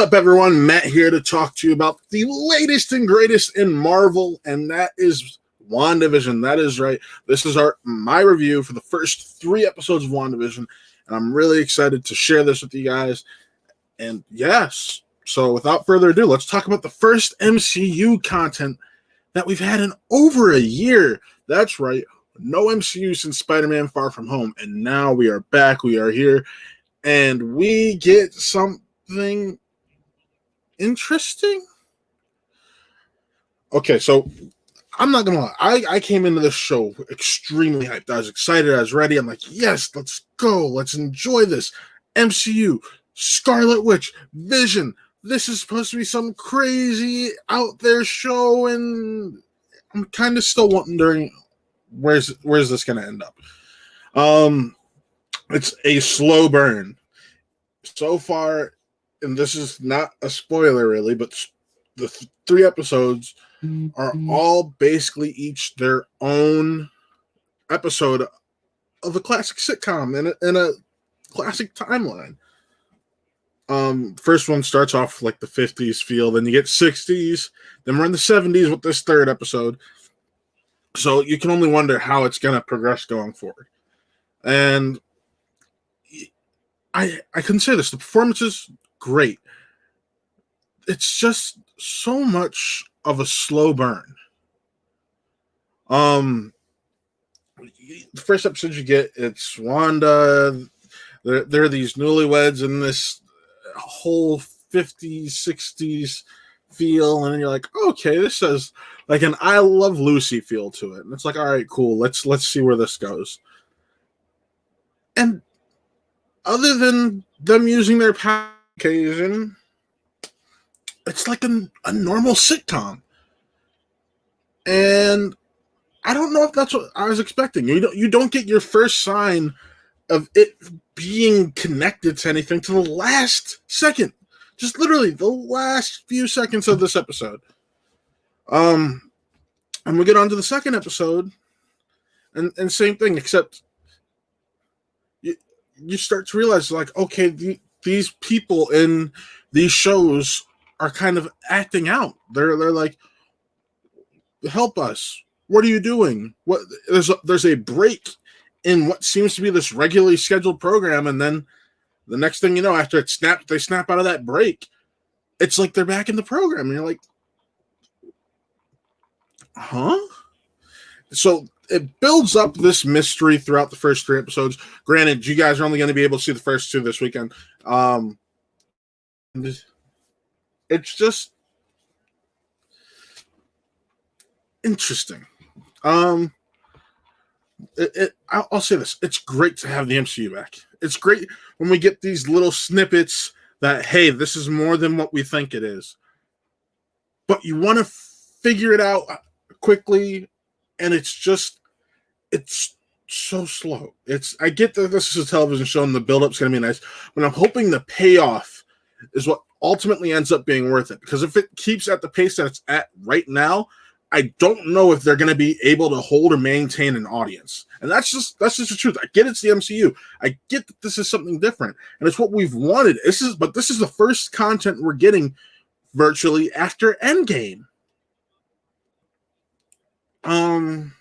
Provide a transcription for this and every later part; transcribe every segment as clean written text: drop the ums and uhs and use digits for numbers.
up, everyone? Matt here to talk to you about the latest and greatest in Marvel, and that is Wandavision. That is right. This is my review for the first 3 episodes of Wandavision, and I'm really excited to share this with you guys. And yes, so without further ado, let's talk about the first MCU content that we've had in over a year. That's right. No MCU since Spider-Man Far From Home, and now we are back. We are here, and we get something interesting. Okay, so I'm not gonna lie. I came into this show extremely hyped. I was excited. I was ready. I'm like, yes, let's go. Let's enjoy this. MCU, Scarlet Witch, Vision. This is supposed to be some crazy out there show, and I'm kind of still wondering where's this gonna end up. It's a slow burn so far. And this is not a spoiler, really, but the 3 episodes are all basically each their own episode of a classic sitcom in a classic timeline. First one starts off like the 50s feel, then you get 60s, then we're in the 70s with this 3rd episode. So you can only wonder how it's going to progress going forward. And I couldn't say this. The performances, great. It's just so much of a slow burn. The first episode you get, it's Wanda. There are these newlyweds in this whole 50s, 60s feel, and then you're like, okay, this has like an I Love Lucy feel to it. And it's like, all right, cool. Let's see where this goes. And other than them using their power occasion, it's like a normal sitcom. And I don't know if that's what I was expecting. You don't get your first sign of it being connected to anything to the last second. Just literally the last few seconds of this episode. And we get on to the 2nd episode, and same thing, except you start to realize, like, okay, these people in these shows are kind of acting out. They're like, help us. What are you doing? What there's a break in what seems to be this regularly scheduled program, and then the next thing you know, after they snap out of that break, it's like they're back in the program, and you're like, huh? So it builds up this mystery throughout the first 3 episodes. Granted, you guys are only going to be able to see the first 2 this weekend. It's just interesting. I'll say this. It's great to have the MCU back. It's great when we get these little snippets that, hey, this is more than what we think it is. But you want to figure it out quickly, and it's so slow. I get that this is a television show and the build-up's going to be nice, but I'm hoping the payoff is what ultimately ends up being worth it. Because if it keeps at the pace that it's at right now, I don't know if they're going to be able to hold or maintain an audience. And that's just the truth. I get it's the MCU. I get that this is something different, and it's what we've wanted. This is the first content we're getting virtually after Endgame. I'm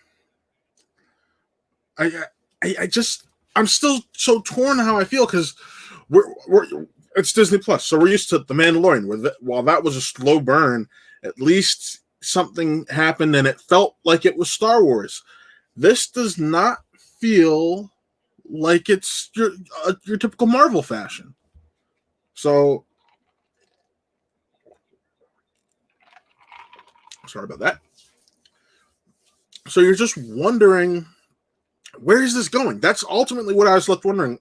still so torn how I feel, because it's Disney Plus, so we're used to The Mandalorian. While that was a slow burn, at least something happened and it felt like it was Star Wars. This does not feel like it's your typical Marvel fashion. So sorry about that. So you're just wondering, where is this going? That's ultimately what I was left wondering.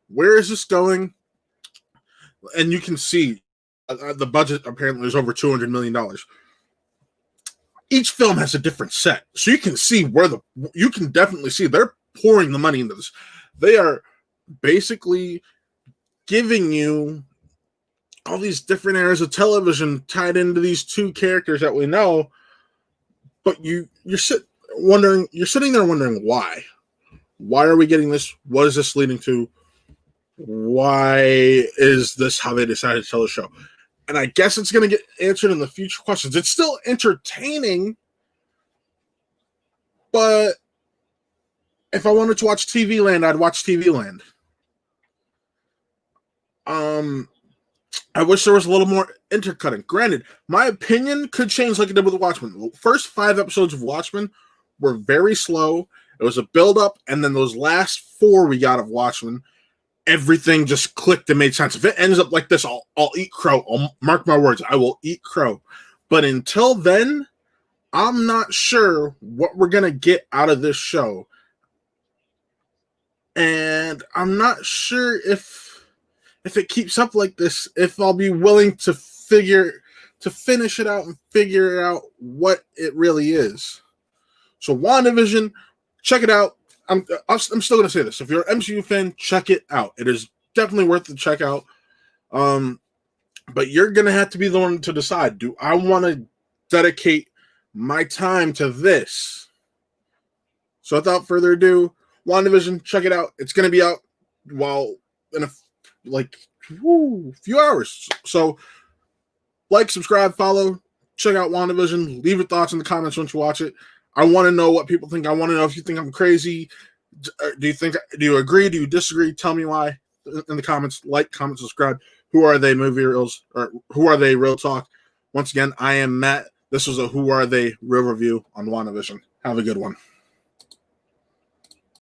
Where is this going? And you can see the budget apparently is over $200 million. Each film has a different set. So you can see you can definitely see they're pouring the money into this. They are basically giving you all these different eras of television tied into these 2 characters that we know. But you're sitting there wondering why. Why are we getting this? What is this leading to? Why is this how they decided to tell the show? and I guess it's going to get answered in the future questions. It's still entertaining, but if I wanted to watch TV Land, I'd watch TV Land. I wish there was a little more intercutting. Granted, my opinion could change like it did with Watchmen. The first 5 episodes of Watchmen were very slow. It was a build-up, and then those last 4 we got of Watchmen, everything just clicked and made sense. If it ends up like this, I'll eat crow. I'll mark my words. I will eat crow. But until then, I'm not sure what we're going to get out of this show. And I'm not sure if it keeps up like this, if I'll be willing to finish it out and figure out what it really is. So WandaVision, check it out. I'm still going to say this. If you're an MCU fan, check it out. It is definitely worth the check out. But you're going to have to be the one to decide. Do I want to dedicate my time to this? So without further ado, WandaVision, check it out. It's going to be out in a few hours. So like, subscribe, follow, check out WandaVision. Leave your thoughts in the comments once you watch it. I want to know what people think. I want to know if you think I'm crazy. Do you agree? Do you disagree? Tell me why in the comments. Like, comment, subscribe. Who Are They Movie Reels, or Who Are They Real Talk? Once again, I am Matt. This was a Who Are They Real Review on WandaVision. Have a good one.